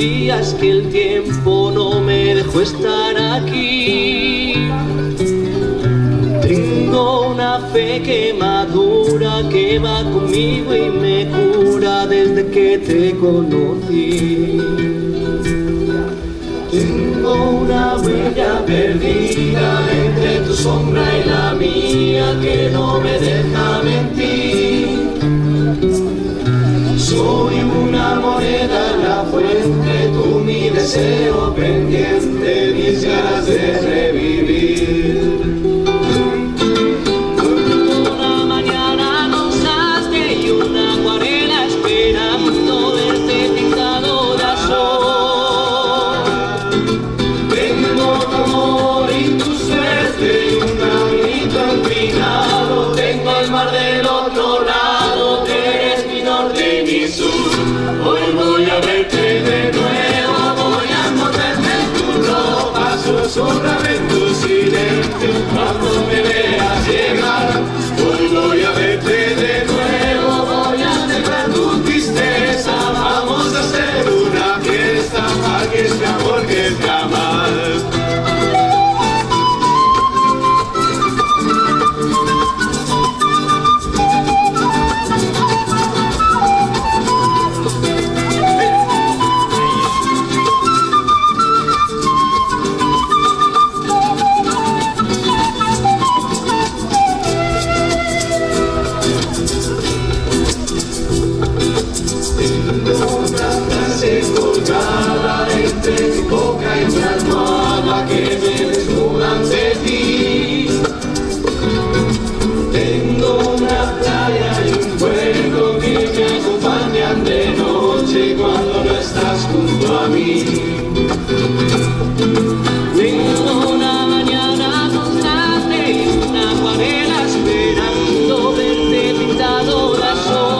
días que el tiempo no me dejó estar aquí. Tengo una fe que madura, que va conmigo y me cura desde que te conocí. Tengo una huella perdida entre tu sombra y la mía que no me deja mentir. Soy una moneda en la fuente, tú mi deseo pendiente, mis ganas de revivir. Una mañana constante y una acuarela esperando verte pintado de azul. Tengo tu amor y tu suerte y un caminito empinado, tengo el mar del otro lado, tú eres mi norte y mi sur. Hoy voy a verte de nuevo, voy a envolverme en tu ropa, susurrarme en tu silencio cuando me veas llegar. Hoy voy a verte de nuevo, voy a alegrar tu tristeza, vamos a hacer una fiesta para que este amor que te ama. Colgada entre mi boca y mi almohada que me desnudan de ti. Tengo una playa y un fuego que me acompañan de noche cuando no estás junto a mí. Tengo una mañana constante y una acuarela esperando verte pintado de azul.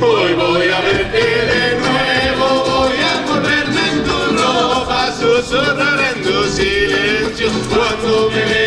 Hoy voy a verte de nuevo, voy a envolverme en tu ropa, susurrar en tu silencio cuando me veas.